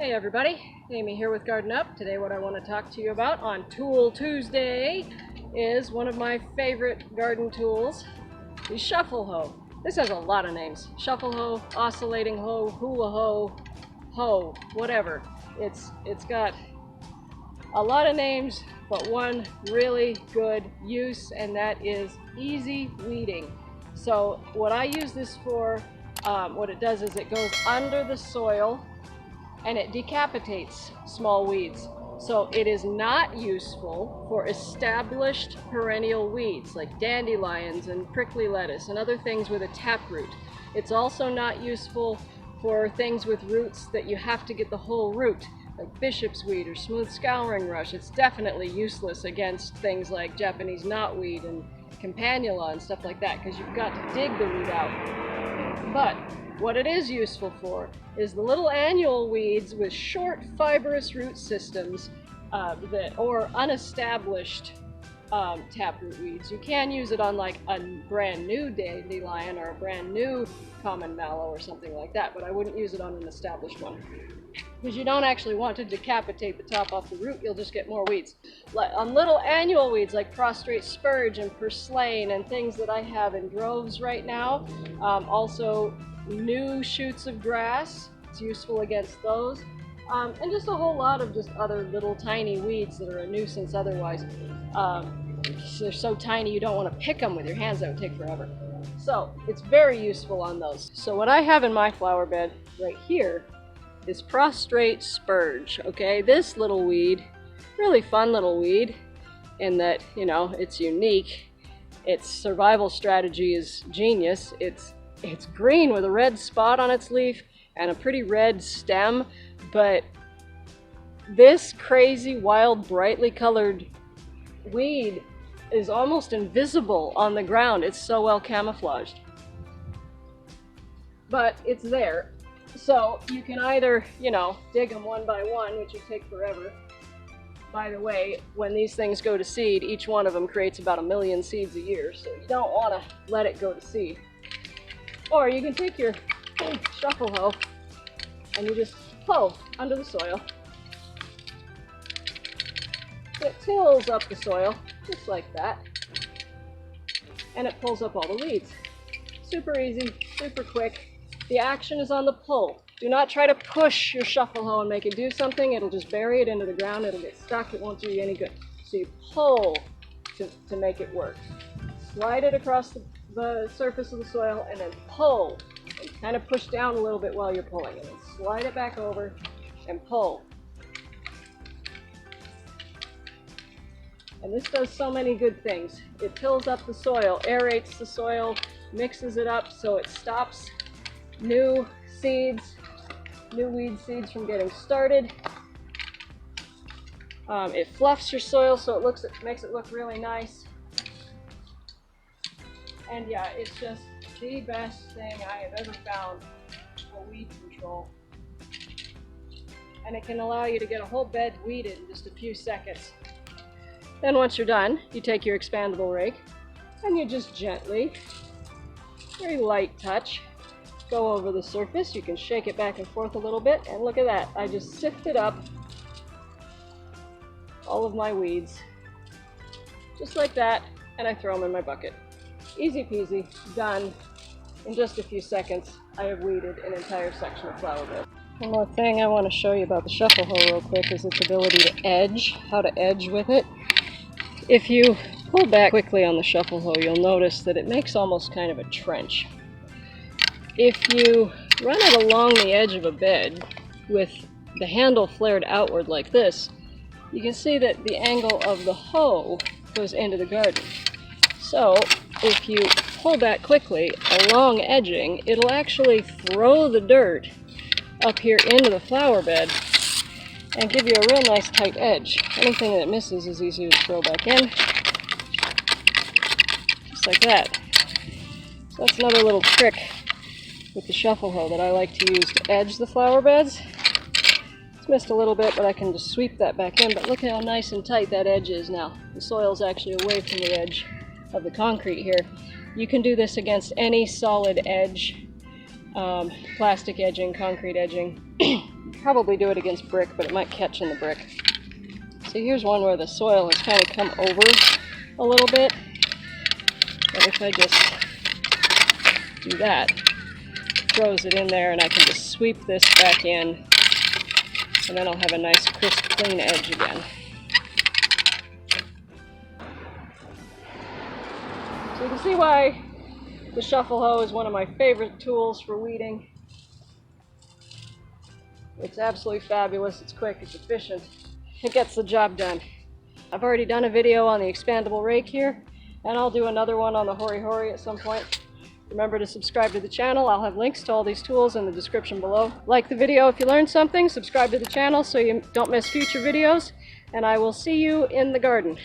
Hey everybody, Amy here with Garden Up. Today what I want to talk to you about on Tool Tuesday is one of my favorite garden tools, the Shuffle Hoe. This has a lot of names. Shuffle Hoe, Oscillating Hoe, Hula Hoe, Hoe, whatever. It's got a lot of names, but one really good use, and that is easy weeding. So what I use this for, what it does is it goes under the soil and it decapitates small weeds. So it is not useful for established perennial weeds like dandelions and prickly lettuce and other things with a taproot. It's also not useful for things with roots that you have to get the whole root, like bishop's weed or smooth scouring rush. It's definitely useless against things like Japanese knotweed and campanula and stuff like that, because you've got to dig the root out. But what it is useful for is the little annual weeds with short fibrous root systems or unestablished taproot weeds. You can use it on like a brand new dandelion or a brand new common mallow or something like that, but I wouldn't use it on an established one, because you don't actually want to decapitate the top off the root. You'll just get more weeds. On little annual weeds like Prostrate Spurge and purslane and things that I have in droves right now. Also new shoots of grass, it's useful against those. And just a whole lot of just other little tiny weeds that are a nuisance otherwise. They're so tiny you don't want to pick them with your hands, that would take forever. So it's very useful on those. So what I have in my flower bed right here is Prostrate Spurge. Okay, this little weed, really fun little weed in that, you know, it's unique. Its survival strategy is genius. It's green with a red spot on its leaf and a pretty red stem, but this crazy, wild, brightly colored weed is almost invisible on the ground. It's so well camouflaged. But it's there. So you can either, you know, dig them one by one, which would take forever. By the way, when these things go to seed, each one of them creates about 1 million seeds a year, so you don't want to let it go to seed. Or you can take your Shuffle Hoe and you just hoe under the soil. It tills up the soil, just like that, and it pulls up all the weeds. Super easy, super quick. The action is on the pull. Do not try to push your Shuffle Hoe and make it do something. It'll just bury it into the ground. It'll get stuck. It won't do you any good. So you pull to make it work. Slide it across the surface of the soil and then pull. And kind of push down a little bit while you're pulling. And then slide it back over and pull. And this does so many good things. It tills up the soil, aerates the soil, mixes it up so it stops new seeds, new weed seeds from getting started. It fluffs your soil so it makes it look really nice. And yeah, it's just the best thing I have ever found for weed control. And it can allow you to get a whole bed weeded in just a few seconds. Then once you're done, you take your expandable rake and you just gently, very light touch, go over the surface. You can shake it back and forth a little bit, and look at that. I just sifted up all of my weeds, just like that, and I throw them in my bucket. Easy peasy, done. In just a few seconds, I have weeded an entire section of flower bed. One more thing I want to show you about the Shuffle Hoe real quick is its ability to edge, how to edge with it. If you pull back quickly on the Shuffle Hoe, you'll notice that it makes almost kind of a trench. If you run it along the edge of a bed with the handle flared outward like this, you can see that the angle of the hoe goes into the garden. So if you pull back quickly along edging, it'll actually throw the dirt up here into the flower bed and give you a real nice tight edge. Anything that misses is easy to throw back in, just like that. So that's another little trick with the Shuffle Hoe that I like to use to edge the flower beds. It's missed a little bit, but I can just sweep that back in. But look how nice and tight that edge is now. The soil's actually away from the edge of the concrete here. You can do this against any solid edge, plastic edging, concrete edging. probably do it against brick, but it might catch in the brick. So here's one where the soil has kind of come over a little bit. But if I just do that, it throws it in there, and I can just sweep this back in, and then I'll have a nice crisp, clean edge again. So you can see why the Shuffle Hoe is one of my favorite tools for weeding. It's absolutely fabulous, it's quick, it's efficient, it gets the job done. I've already done a video on the Expandable Rake here, and I'll do another one on the Hori Hori at some point. Remember to subscribe to the channel. I'll have links to all these tools in the description below. Like the video if you learned something, subscribe to the channel so you don't miss future videos, and I will see you in the garden.